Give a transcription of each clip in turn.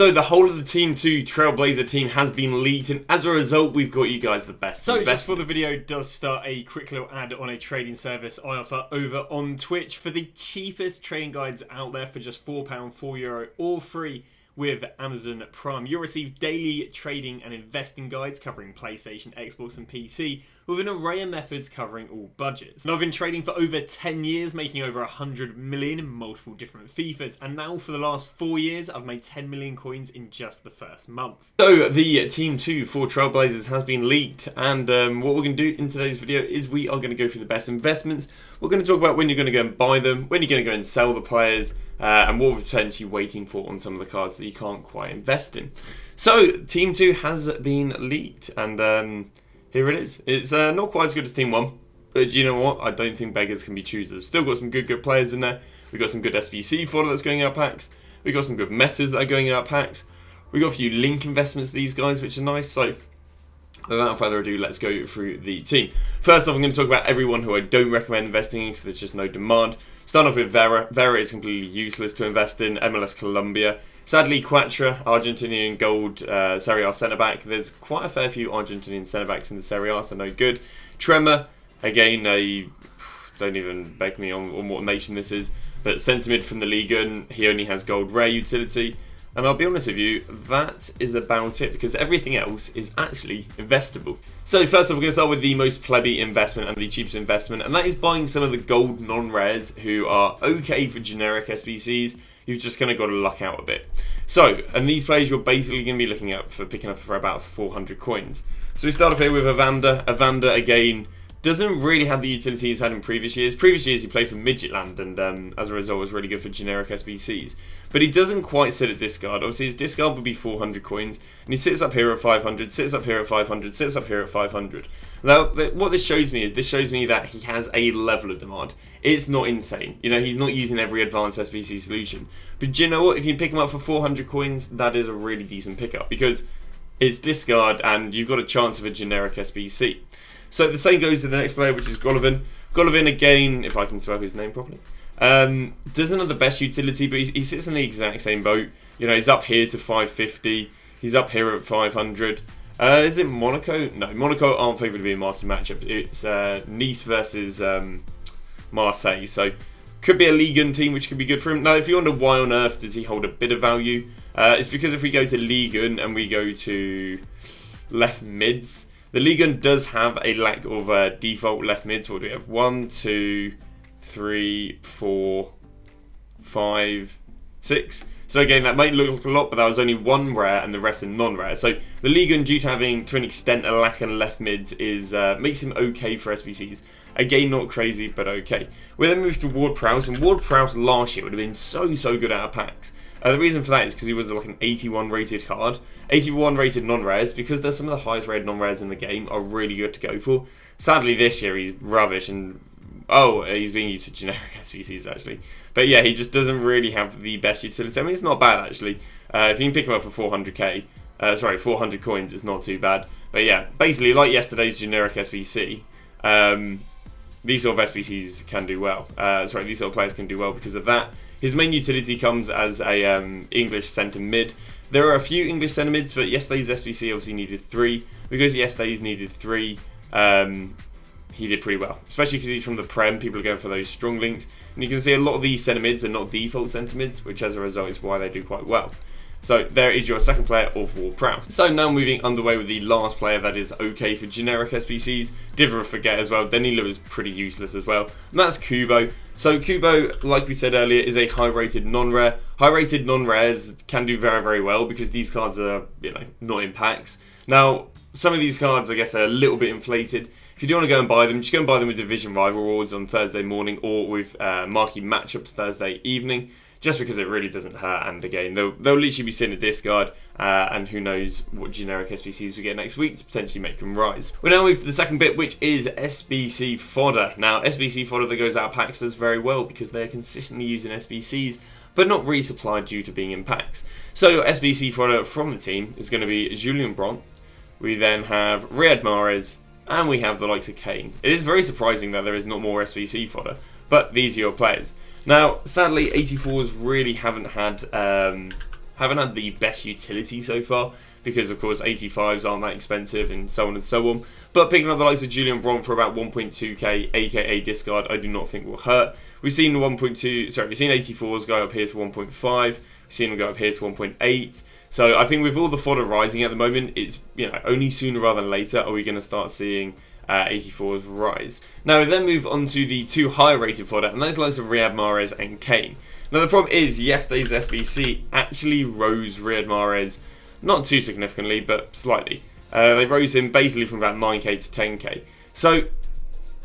So the whole of the Team 2 Trailblazer team has been leaked, and as a result, we've got you guys the best. So just before the video does start, a quick little ad on a trading service I offer over on Twitch for the cheapest trading guides out there for just £4, €4, all free with Amazon Prime. You'll receive daily trading and investing guides covering PlayStation, Xbox and PC with an array of methods covering all budgets. And I've been trading for over 10 years, making over 100 million in multiple different FIFAs, and now for the last 4 years I've made 10 million coins in just the first month. So the Team 2 for Trailblazers has been leaked, and what we're going to do in today's video is we are going to go through the best investments. We're going to talk about when you're going to go and buy them, when you're going to go and sell the players, and what we're potentially waiting for on some of the cards that you can't quite invest in. So Team 2 has been leaked, and here it is. It's not quite as good as Team 1, but you know what? I don't think beggars can be choosers. Still got some good players in there. We've got some good SBC fodder that's going out packs. We've got some good metas that are going out packs. We've got a few link investments for these guys, which are nice. So without further ado, let's go through the team. First off, I'm going to talk about everyone who I don't recommend investing in because there's just no demand. Start off with Vera. Vera is completely useless to invest in. MLS Colombia. Sadly, Quatra, Argentinian gold Serie A centre-back. There's quite a fair few Argentinian centre-backs in the Serie A, so no good. Tremor, again, don't even beg me on what nation this is, but centre mid from the Liga, he only has gold rare utility. And I'll be honest with you, that is about it, because everything else is actually investable. So first off, we're going to start with the most plebby investment and the cheapest investment, and that is buying some of the gold non-rares who are okay for generic SBCs. You've just kind of got to luck out a bit. So, and these players you're basically going to be looking at for picking up for about 400 coins. So we start off here with Evander. Evander, again, doesn't really have the utility he's had in previous years. Previous years he played for Midgetland and as a result was really good for generic SBCs. But he doesn't quite sit at discard. Obviously his discard would be 400 coins, and he sits up here at 500, sits up here at 500, sits up here at 500. Now what this shows me that he has a level of demand. It's not insane. You know, he's not using every advanced SBC solution. But do you know what? If you pick him up for 400 coins, that is a really decent pickup because it's discard and you've got a chance of a generic SBC. So the same goes to the next player, which is Golovin. Golovin, again, if I can spell his name properly, doesn't have the best utility, but he sits in the exact same boat. You know, he's up here to 550. He's up here at 500. Is it Monaco? No, Monaco aren't favoured to be a marquee matchup. It's Nice versus Marseille. So could be a Ligue 1 team, which could be good for him. Now, if you wonder why on earth does he hold a bit of value, it's because if we go to Ligue 1 and we go to left mids, the Ligue 1 does have a lack of default left mids. What do we have? 1, 2, 3, 4, 5, 6. So again, that might look like a lot, but that was only one rare and the rest are non-rare. So the Ligue 1, due to having to an extent a lack in left mids, is makes him okay for SBCs. Again, not crazy, but okay. We then move to Ward Prowse, and Ward Prowse last year would have been so good out of packs. The reason for that is because he was like an 81 rated card. 81 rated non-rares, because they're some of the highest rated non-rares in the game, are really good to go for. Sadly this year he's rubbish and he's being used for generic SBCs actually. But yeah, he just doesn't really have the best utility. I mean, it's not bad actually. If you can pick him up for 400 coins, it's not too bad. But yeah, basically like yesterday's generic SBC, these sort of SBCs can do well. These sort of players can do well because of that. His main utility comes as a English centre mid. There are a few English centre mids, but yesterday's SBC obviously needed 3. Because yesterday's needed 3, he did pretty well. Especially because he's from the Prem, people are going for those strong links. And you can see a lot of these centre mids are not default centre mids, which as a result is why they do quite well. So there is your second player of Ward Prowse. So now moving underway with the last player that is okay for generic SBCs. Divra forget as well. Danilo is pretty useless as well. And that's Kubo. So Kubo, like we said earlier, is a high-rated non-rare. High-rated non-rares can do very well because these cards are, you know, not in packs. Now, some of these cards, I guess, are a little bit inflated. If you do want to go and buy them, just go and buy them with Division Rival rewards on Thursday morning or with marquee matchups Thursday evening. Just because it really doesn't hurt, and again, they'll literally be sitting at discard, and who knows what generic SBCs we get next week to potentially make them rise. We'll now move to the second bit, which is SBC fodder. Now, SBC fodder that goes out of packs does very well because they're consistently using SBCs, but not resupplied due to being in packs. So SBC fodder from the team is going to be Julian Brandt. We then have Riyad Mahrez, and we have the likes of Kane. It is very surprising that there is not more SBC fodder, but these are your players. Now, sadly, 84s really haven't had haven't had the best utility so far, because of course 85s aren't that expensive and so on and so on. But picking up the likes of Julian Brandt for about 1.2k, aka discard, I do not think will hurt. We've seen 84s go up here to 1.5. We've seen them go up here to 1.8. So I think with all the fodder rising at the moment, it's only sooner rather than later are we going to start seeing 84s rise. Now we then move on to the two higher rated fodder, and those likes of Riyad Mahrez and Kane. Now the problem is yesterday's SBC actually rose Riyad Mahrez, not too significantly, but slightly. They rose him basically from about 9k to 10k. So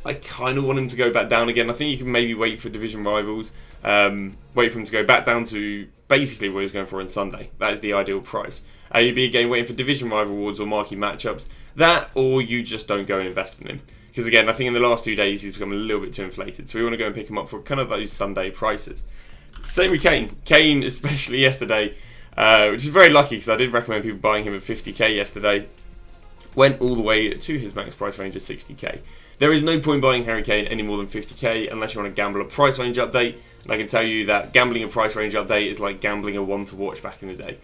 I kind of want him to go back down again. I think you can maybe wait for division rivals, wait for him to go back down to basically what he was going for on Sunday. That is the ideal price. You'd be again waiting for division rival awards or marquee matchups. That, or you just don't go and invest in him. Because again, I think in the last 2 days he's become a little bit too inflated. So we want to go and pick him up for kind of those Sunday prices. Same with Kane. Kane, especially yesterday, which is very lucky because I did recommend people buying him at 50k yesterday, went all the way to his max price range of 60k. There is no point buying Harry Kane any more than 50k unless you want to gamble a price range update. And I can tell you that gambling a price range update is like gambling a one to watch back in the day.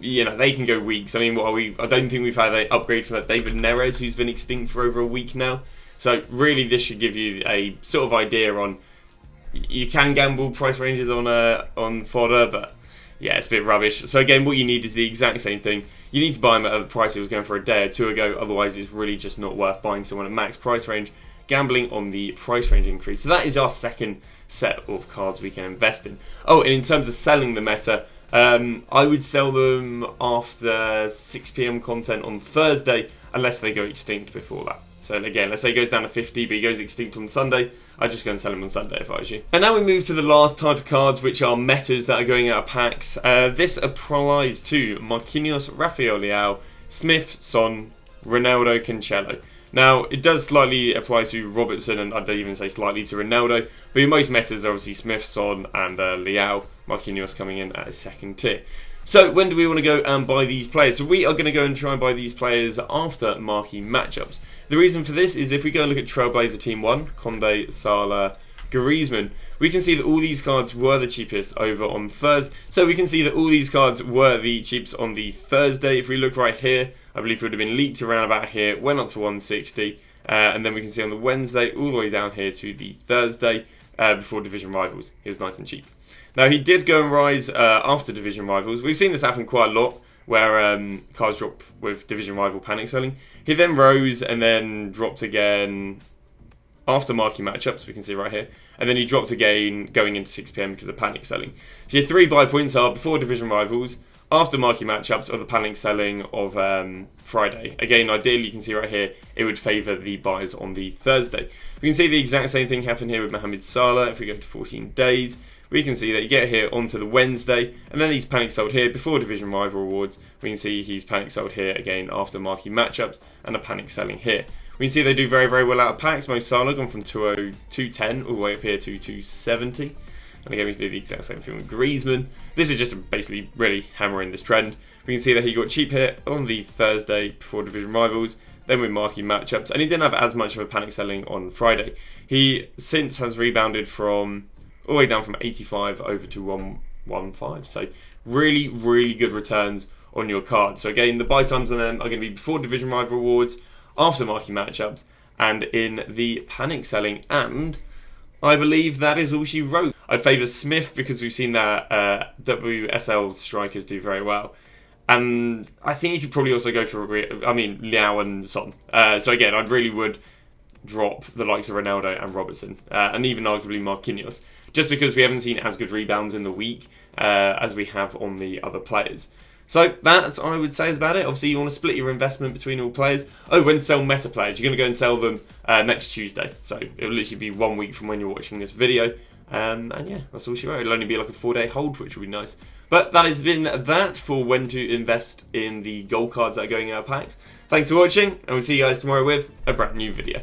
They can go weeks. I mean, I don't think we've had an upgrade for that David Neres, who's been extinct for over a week now. So really, this should give you a sort of idea on. You can gamble price ranges on fodder, but yeah, it's a bit rubbish. So again, what you need is the exact same thing. You need to buy him at the price he was going for a day or two ago. Otherwise, it's really just not worth buying someone at max price range, gambling on the price range increase. So that is our second set of cards we can invest in. Oh, and in terms of selling the meta, I would sell them after 6 PM content on Thursday, unless they go extinct before that. So again, let's say he goes down to 50, but he goes extinct on Sunday. I'd just go and sell him on Sunday if I was you. And now we move to the last type of cards, which are metas that are going out of packs. This applies to Marquinhos, Rafael Leao, Smith, Son, Ronaldo, Cancelo. Now, it does slightly apply to Robertson, and I don't even say slightly to Ronaldo, but in most metas are obviously Smith, Son, and Leao. Marquinhos coming in at a second tier. So when do we want to go and buy these players? So we are going to go and try and buy these players after marquee matchups. The reason for this is if we go and look at Trailblazer Team 1, Conde, Salah, Griezmann, we can see that all these cards were the cheapest over on Thursday. So we can see that all these cards were the cheapest on the Thursday. If we look right here, I believe it would have been leaked around about here, went up to 160, and then we can see on the Wednesday all the way down here to the Thursday before division rivals. He was nice and cheap. Now he did go and rise after division rivals. We've seen this happen quite a lot, where cards drop with division rival panic selling. He then rose and then dropped again after marquee matchups, we can see right here. And then he dropped again going into 6 PM because of panic selling. So your 3 buy points are before division rivals, after marquee matchups, or the panic selling of Friday. Again, ideally you can see right here, it would favour the buys on the Thursday. We can see the exact same thing happen here with Mohamed Salah. If we go to 14 days, we can see that you get here onto the Wednesday, and then he's panic sold here before division rival rewards. We can see he's panic sold here again after marquee matchups, and a panic selling here. We can see they do very, very well out of packs. Mo Salah gone from 210 all the way up here to 270. And again, we can do the exact same thing with Griezmann. This is just basically really hammering this trend. We can see that he got cheap here on the Thursday before division rivals, then with marquee matchups, and he didn't have as much of a panic selling on Friday. He since has rebounded from all the way down from 85 over to 115. So really, really good returns on your card. So again, the buy times on them are going to be before division rival rewards, after marquee matchups, and in the panic selling. And I believe that is all she wrote. I'd favour Smith because we've seen that WSL strikers do very well. And I think you could probably also go for, Leao and Son. So again, I really would drop the likes of Ronaldo and Robertson, and even arguably Marquinhos, just because we haven't seen as good rebounds in the week as we have on the other players. So that, I would say, is about it. Obviously, you want to split your investment between all players. Oh, when to sell meta players, you're going to go and sell them next Tuesday. So it'll literally be 1 week from when you're watching this video. And yeah, that's all she wrote. It'll only be like a 4-day hold, which would be nice. But that has been that for when to invest in the gold cards that are going out of packs. Thanks for watching, and we'll see you guys tomorrow with a brand new video.